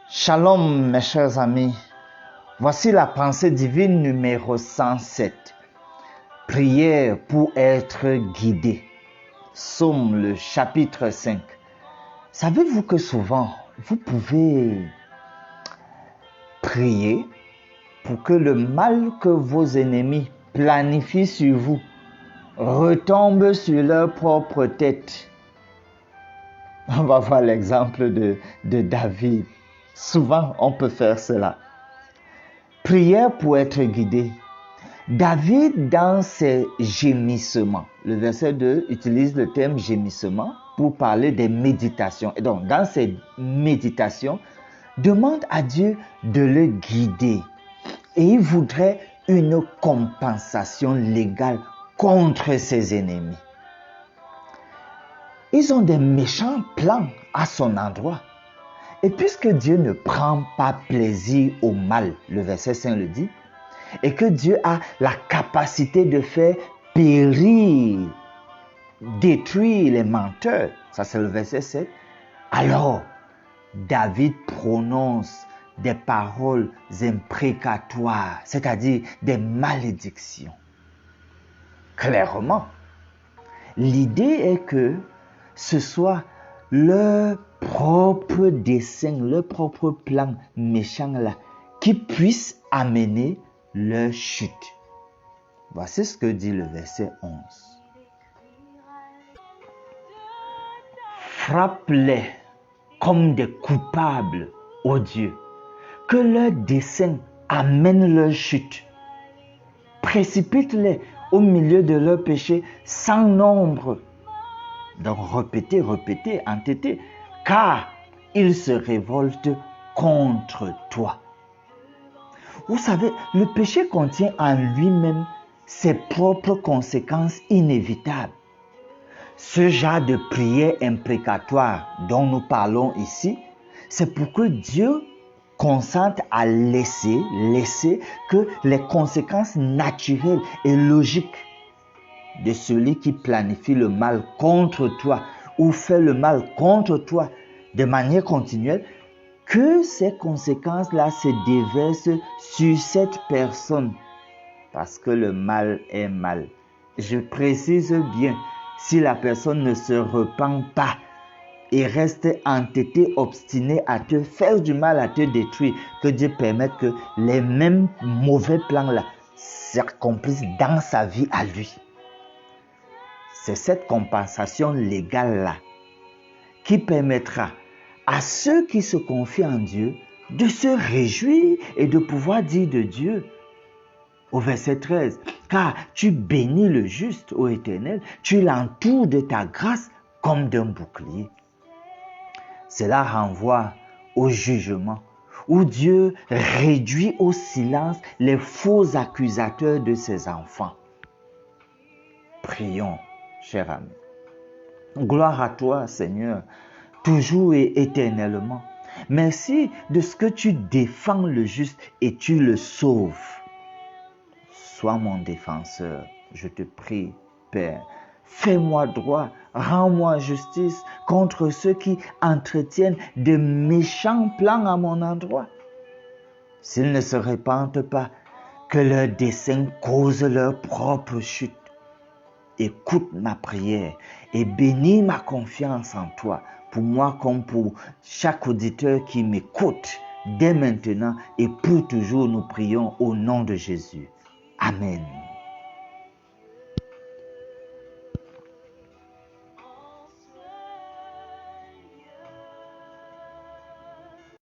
Shalom mes chers amis, voici la pensée divine numéro 107. Prière pour être guidé. Psaume le chapitre 5. Savez-vous que souvent vous pouvez prier pour que le mal que vos ennemis planifient sur vous retombe sur leur propre tête? On va voir l'exemple de David. Souvent, on peut faire cela. Prière pour être guidé. David, dans ses gémissements, le verset 2 utilise le terme gémissement pour parler des méditations. Et donc, dans ses méditations, demande à Dieu de le guider. Et il voudrait une compensation légale contre ses ennemis. Ils ont des méchants plans à son endroit. Et puisque Dieu ne prend pas plaisir au mal, le verset 5 le dit, et que Dieu a la capacité de faire périr, détruire les menteurs, ça c'est le verset 7, alors David prononce des paroles imprécatoires, c'est-à-dire des malédictions. Clairement, l'idée est que ce soit leur propre dessein, leur propre plan méchant là, qui puisse amener leur chute. Voici ce que dit le verset 11. Frappe-les comme des coupables, ô Dieu, que leur dessein amène leur chute. Précipite-les au milieu de leurs péchés sans nombre. Donc répétez, entêtez, car ils se révoltent contre toi. Vous savez, le péché contient en lui-même ses propres conséquences inévitables. Ce genre de prière imprécatoire dont nous parlons ici, c'est pour que Dieu consente à laisser que les conséquences naturelles et logiques de celui qui planifie le mal contre toi ou fait le mal contre toi de manière continuelle, que ces conséquences-là se déversent sur cette personne. Parce que le mal est mal. Je précise bien, si la personne ne se repent pas et reste entêtée, obstinée à te faire du mal, à te détruire, que Dieu permette que les mêmes mauvais plans-là s'accomplissent dans sa vie à lui. C'est cette compensation légale-là qui permettra à ceux qui se confient en Dieu de se réjouir et de pouvoir dire de Dieu, au verset 13, « Car tu bénis le juste, ô Éternel, tu l'entoures de ta grâce comme d'un bouclier. » Cela renvoie au jugement, où Dieu réduit au silence les faux accusateurs de ses enfants. Prions, cher ami. Gloire à toi, Seigneur, toujours et éternellement. Merci de ce que tu défends le juste et tu le sauves. Sois mon défenseur, je te prie, Père. Fais-moi droit, rends-moi justice contre ceux qui entretiennent de méchants plans à mon endroit. S'ils ne se répandent pas, que leurs desseins causent leur propre chute. Écoute ma prière et bénis ma confiance en toi, pour moi comme pour chaque auditeur qui m'écoute, dès maintenant et pour toujours nous prions au nom de Jésus. Amen.